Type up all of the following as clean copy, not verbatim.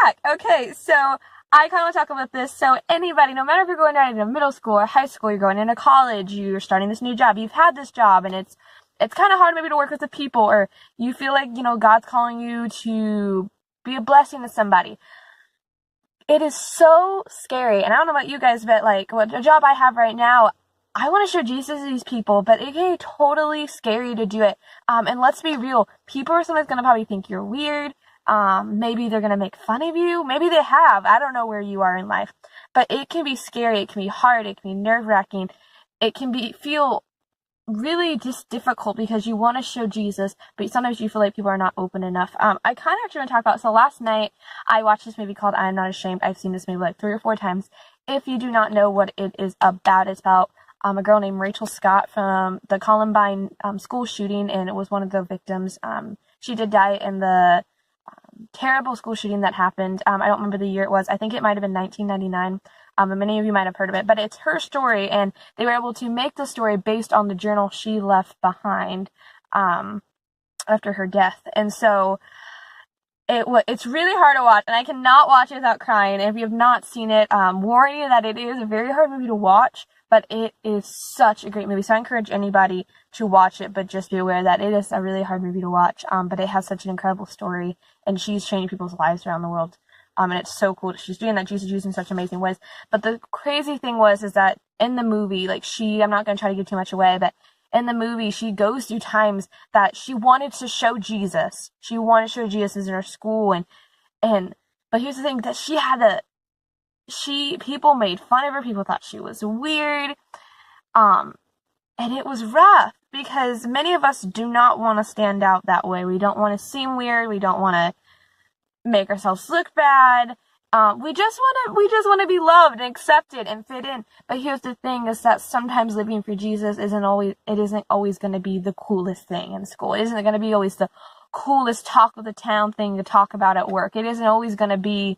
back. Okay, so I kind of want to talk about this. So anybody, no matter if you're going down into middle school or high school, you're going into college, you're starting this new job, you've had this job, and it's kind of hard maybe to work with the people, or you feel like, God's calling you to be a blessing to somebody. It is so scary, and I don't know about you guys, but like, what a job I have right now, I want to show Jesus to these people, but it can be totally scary to do it. And let's be real, people are sometimes going to probably think you're weird. Maybe they're going to make fun of you. Maybe they have. I don't know where you are in life, but it can be scary. It can be hard. It can be nerve-wracking. It can feel really just difficult because you want to show Jesus, but sometimes you feel like people are not open enough. I kind of actually want to talk about, so last night I watched this movie called I Am Not Ashamed. I've seen this movie like 3 or 4 times. If you do not know what it is about, it's about a girl named Rachel Scott from the Columbine school shooting, and it was one of the victims. She did die in the terrible school shooting that happened. I don't remember the year it was. I think it might have been 1999. And many of you might have heard of it, but it's her story, and they were able to make the story based on the journal she left behind after her death. And so it's really hard to watch, and I cannot watch it without crying. And if you have not seen it, warning you that it is a very hard movie to watch, but it is such a great movie. So I encourage anybody to watch it, but just be aware that it is a really hard movie to watch. But it has such an incredible story, and she's changing people's lives around the world. And it's so cool that she's doing that. Jesus using such amazing ways. But the crazy thing is that in the movie, like I'm not going to try to give too much away, but in the movie, she goes through times that she wanted to show Jesus. She wanted to show Jesus in her school, but here's the thing, that people made fun of her, people thought she was weird, and it was rough, because many of us do not want to stand out that way. We don't want to seem weird, we don't want to make ourselves look bad. We just want to be loved and accepted and fit in. But here's the thing, is that sometimes living for Jesus isn't always going to be the coolest thing in school. It isn't going to be always the coolest talk of the town thing to talk about at work. It isn't always going to be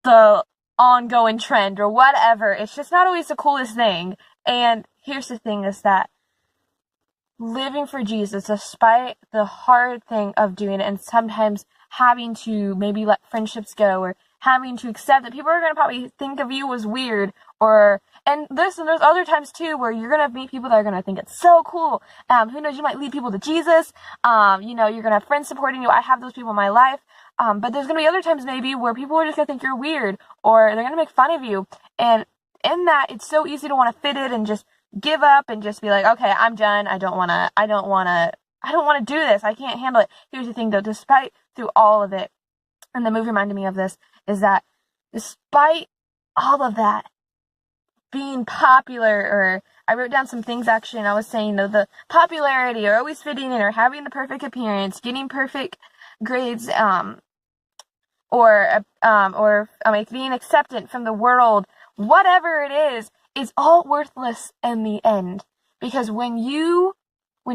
the ongoing trend or whatever. It's just not always the coolest thing. And here's the thing, is that living for Jesus, despite the hard thing of doing it, and sometimes having to maybe let friendships go, or having to accept that people are going to probably think of you as weird, and there's other times too where you're going to meet people that are going to think it's so cool. Who knows, you might lead people to Jesus. You're going to have friends supporting you. I have those people in my life. But there's going to be other times maybe where people are just going to think you're weird, or they're going to make fun of you. And in that, it's so easy to want to fit it and just give up and just be like, okay, I'm done. I don't want to do this. I can't handle it. Here's the thing though, despite through all of it, and the movie reminded me of this, is that despite all of that, being popular, or I wrote down some things actually, and I was saying, the popularity, or always fitting in, or having the perfect appearance, getting perfect grades, or being accepted from the world, whatever it is all worthless in the end. Because when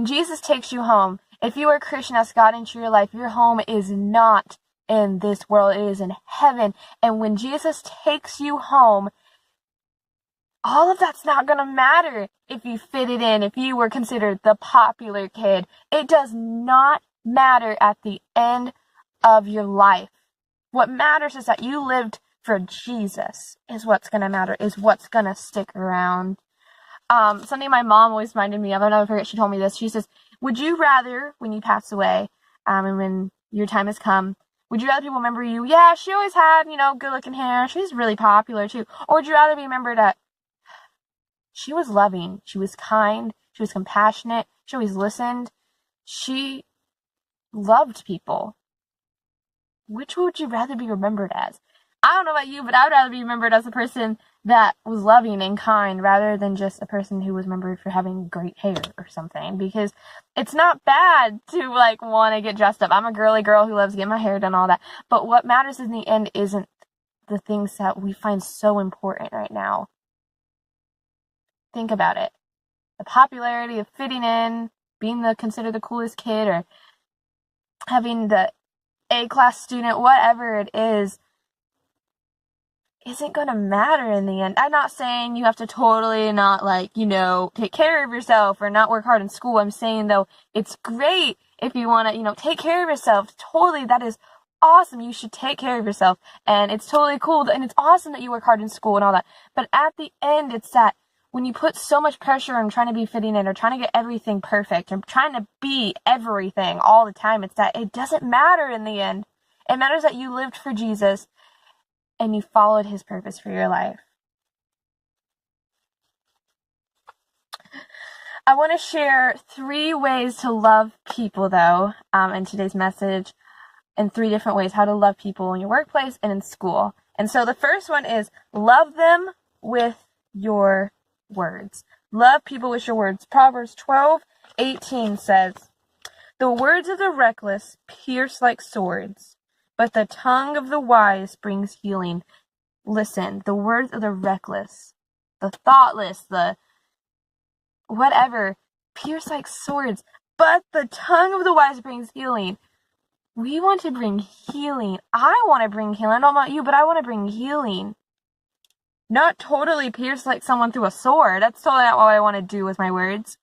Jesus takes you home, if you are a Christian, ask God into your life, your home is not in this world, it is in heaven. And when Jesus takes you home, all of that's not going to matter if you fit it in, if you were considered the popular kid. It does not matter at the end of your life. What matters is that you lived for Jesus, is what's going to matter, is what's going to stick around. Something my mom always reminded me of, I'll never forget, she told me this. She says, would you rather, when you pass away, and when your time has come, would you rather people remember you, yeah, she always had, good looking hair, she's really popular too, or would you rather be remembered that she was loving, she was kind, she was compassionate, she always listened, she loved people? Which would you rather be remembered as? I don't know about you, but I would rather be remembered as a person that was loving and kind, rather than just a person who was remembered for having great hair or something. Because it's not bad to want to get dressed up. I'm a girly girl who loves getting my hair done, all that. But what matters in the end isn't the things that we find so important right now. Think about it. The popularity of fitting in, being considered the coolest kid, or having the A-class student, whatever it is, isn't going to matter in the end. I'm not saying you have to totally not, take care of yourself or not work hard in school. I'm saying, though, it's great if you want to, take care of yourself. Totally, that is awesome. You should take care of yourself. And it's totally cool. And it's awesome that you work hard in school and all that. But at the end, it's that when you put so much pressure on trying to be fitting in or trying to get everything perfect and trying to be everything all the time, it's that it doesn't matter in the end. It matters that you lived for Jesus and you followed his purpose for your life. I want to share 3 ways to love people, though, in today's message, in 3 different ways how to love people in your workplace and in school. And so the first one is love them with your words. Love people with your words. Proverbs 12:18 says, "The words of the reckless pierce like swords, but the tongue of the wise brings healing." Listen, the words of the reckless, the thoughtless, the whatever, pierce like swords, but the tongue of the wise brings healing. We want to bring healing. I want to bring healing. I don't know about you, but I want to bring healing. Not totally pierce like someone through a sword. That's totally not what I want to do with my words.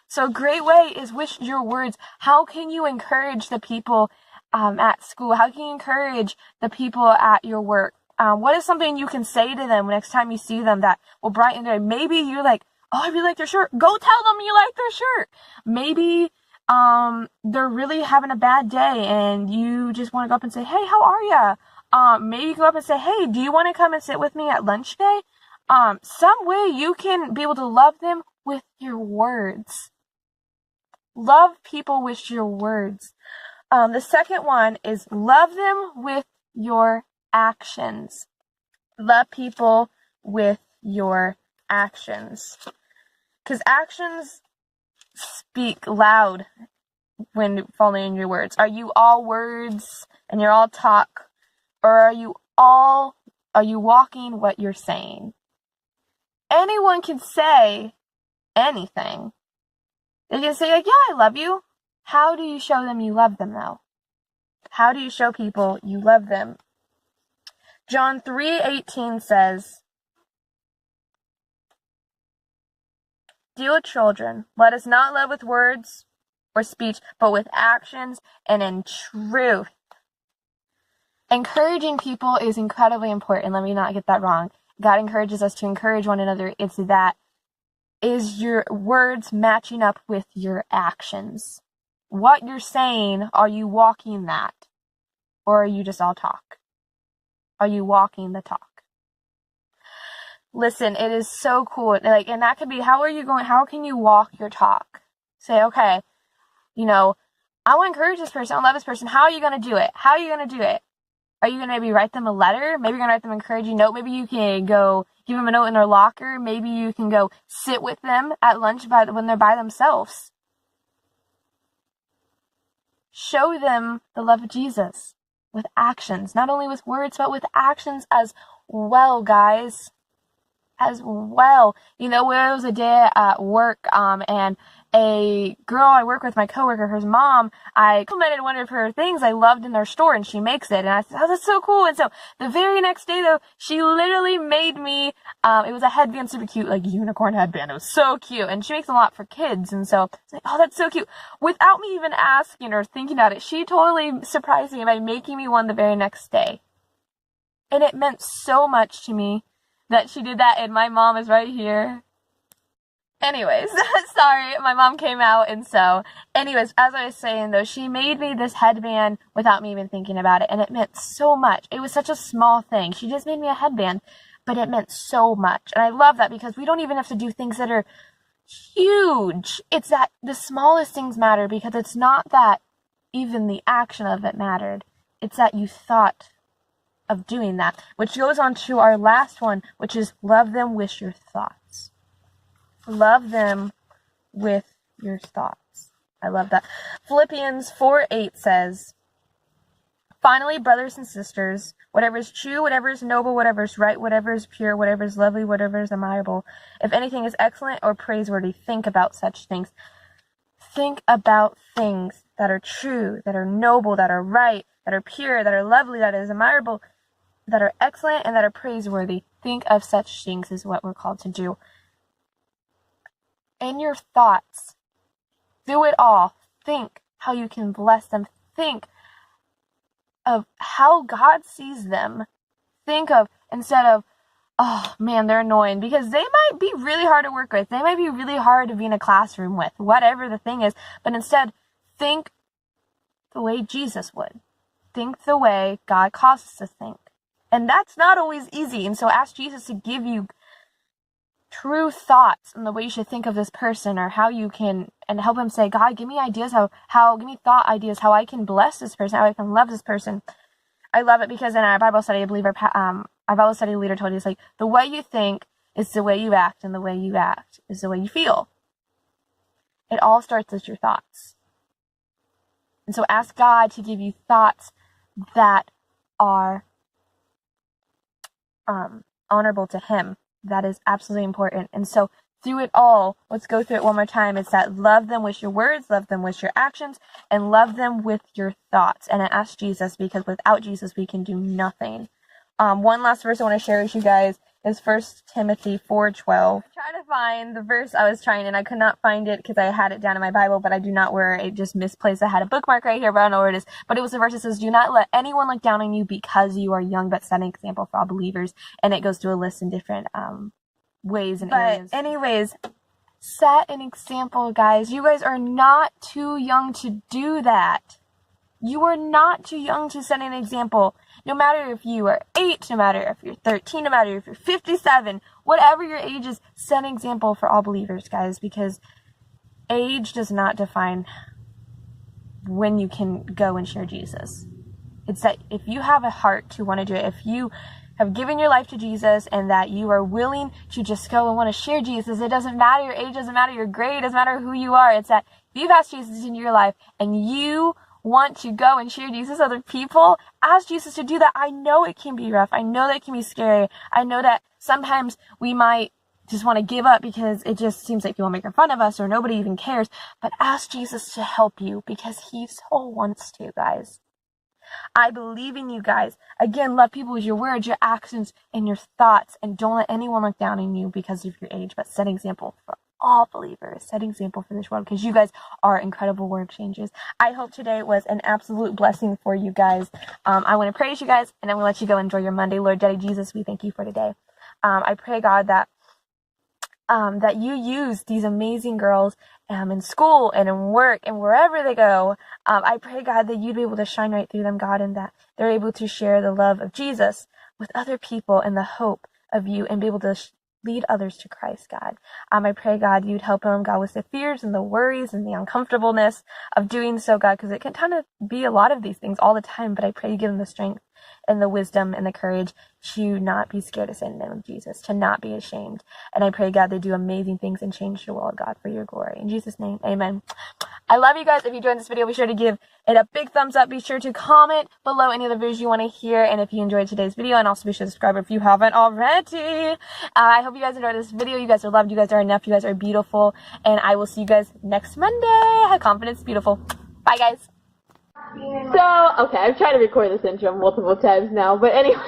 So a great way is with your words. How can you encourage the people at school? How can you encourage the people at your work? What is something you can say to them next time you see them that will brighten their day? Maybe you're like, "Oh, I really like their shirt." Go tell them you like their shirt. Maybe they're really having a bad day and you just want to go up and say, "Hey, how are ya?" Maybe go up and say, "Hey, do you want to come and sit with me at lunch today?" Some way you can be able to love them with your words. Love people with your words. The second one is love them with your actions. Love people with your actions. Because actions speak loud when following your words. Are you all words and you're all talk? Or are you walking what you're saying? Anyone can say anything. They can say, like, "Yeah, I love you." How do you show them you love them, though? How do you show people you love them? John 3:18 says, "Dear children, let us not love with words or speech, but with actions and in truth." Encouraging people is incredibly important. Let me not get that wrong. God encourages us to encourage one another. It's that, is your words matching up with your actions? What you're saying, are you walking that? Or are you just all talk? Are you walking the talk? Listen, it is so cool. Like, and that could be, how can you walk your talk? Say, okay, I want to encourage this person. I love this person. How are you going to do it? How are you going to do it? Are you going to maybe write them a letter? Maybe you're going to write them an encouraging note. Maybe you can go give them a note in their locker. Maybe you can go sit with them at lunch when they're by themselves. Show them the love of Jesus with actions. Not only with words, but with actions as well, guys. As well. There was a day at work, and a girl I work with, my coworker, her mom, I complimented one of her things I loved in their store, and she makes it, and I said, "Oh, that's so cool." And so the very next day, though, she literally made me, it was a headband, super cute, like unicorn headband. It was so cute, and she makes a lot for kids, and so it's like, "Oh, that's so cute." Without me even asking or thinking about it, she totally surprised me by making me one the very next day. And it meant so much to me that she did that, and my mom is right here. Anyways, sorry, my mom came out, and so, anyways, as I was saying, though, she made me this headband without me even thinking about it, and it meant so much. It was such a small thing. She just made me a headband, but it meant so much, and I love that because we don't even have to do things that are huge. It's that the smallest things matter, because it's not that even the action of it mattered. It's that you thought of doing that, which goes on to our last one, which is love them with your thoughts. Love them with your thoughts. I love that. Philippians 4:8 says, "Finally, brothers and sisters, whatever is true, whatever is noble, whatever is right, whatever is pure, whatever is lovely, whatever is admirable, if anything is excellent or praiseworthy, think about such things." Think about things that are true, that are noble, that are right, that are pure, that are lovely, that is admirable, that are excellent, and that are praiseworthy. Think of such things is what we're called to do. In your thoughts, do it all. Think how you can bless them. Think of how God sees them. Think of, instead of, oh man, they're annoying, because they might be really hard to work with. They might be really hard to be in a classroom with, whatever the thing is. But instead, think the way Jesus would. Think the way God calls us to think. And that's not always easy. And so ask Jesus to give you true thoughts on the way you should think of this person, or how you can, and help him say, God, give me ideas, give me thought ideas, how I can bless this person, how I can love this person. I love it because in our Bible study, I believe our Bible study leader told us, like, the way you think is the way you act, and the way you act is the way you feel. It all starts with your thoughts. And so ask God to give you thoughts that are honorable to him. That is absolutely important. And so through it all, let's go through it one more time. It's that love them with your words, love them with your actions, and love them with your thoughts. And I ask Jesus, because without Jesus, we can do nothing. One last verse I want to share with you guys is 1 Timothy 4:12. Try to find the verse I was trying, and I could not find it because I had it down in my Bible, but I do not, where it just misplaced. I had a bookmark right here, but I don't know where it is. But it was the verse that says, do not let anyone look down on you because you are young, but set an example for all believers. And it goes through a list in different ways and areas. But anyways, set an example, guys. You guys are not too young to do that. You are not too young to set an example. No matter if you are 8, no matter if you're 13, no matter if you're 57, whatever your age is, set an example for all believers, guys, because age does not define when you can go and share Jesus. It's that if you have a heart to want to do it, if you have given your life to Jesus and that you are willing to just go and want to share Jesus, it doesn't matter your age, doesn't matter your grade, doesn't matter who you are. It's that if you've asked Jesus into your life and you want to go and share Jesus with other people, ask Jesus to do that. I know it can be rough. I know that it can be scary. I know that sometimes we might just want to give up because it just seems like people are making fun of us or nobody even cares. But ask Jesus to help you, because he so wants to, guys. I believe in you guys. Again, love people with your words, your actions, and your thoughts. And don't let anyone look down on you because of your age, but set an example for all believers. Set an example for this world, because you guys are incredible word changers. I hope today was an absolute blessing for you guys. I want to praise you guys, and I'm going to let you go enjoy your Monday. Lord Daddy Jesus, we thank you for today. I pray, God, that you use these amazing girls in school and in work and wherever they go. I pray, God, that you'd be able to shine right through them, God, and that they're able to share the love of Jesus with other people and the hope of you, and be able to lead others to Christ, God. I pray, God, you'd help them, God, with the fears and the worries and the uncomfortableness of doing so, God, because it can kind of be a lot of these things all the time, but I pray you give them the strength and the wisdom and the courage to not be scared to say the name of Jesus, to not be ashamed. And I pray, God, they do amazing things and change the world, God, for your glory. In Jesus' name, amen. I love you guys. If you enjoyed this video, be sure to give it a big thumbs up. Be sure to comment below any of the videos you want to hear. And if you enjoyed today's video, and also be sure to subscribe if you haven't already. I hope you guys enjoyed this video. You guys are loved. You guys are enough. You guys are beautiful. And I will see you guys next Monday. Have confidence. Beautiful. Bye, guys. So, okay, I've tried to record this intro multiple times now, but anyway,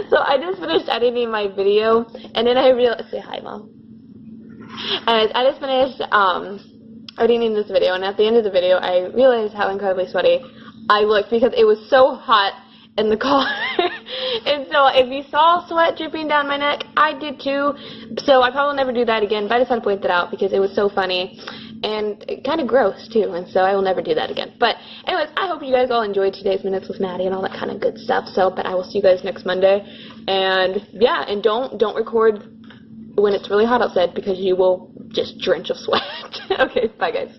so I just finished editing my video, and then I realized, say hi, Mom. And I just finished, editing this video, and at the end of the video, I realized how incredibly sweaty I looked, because it was so hot in the car. And so if you saw sweat dripping down my neck, I did too. So I probably will never do that again, but I just want to point that out because it was so funny and kind of gross too, and so I will never do that again. But anyways, I hope you guys all enjoyed today's Minutes with Maddie and all that kind of good stuff. So, but I will see you guys next Monday. And yeah, and don't record when it's really hot outside, because you will just drench of sweat. Okay, bye guys.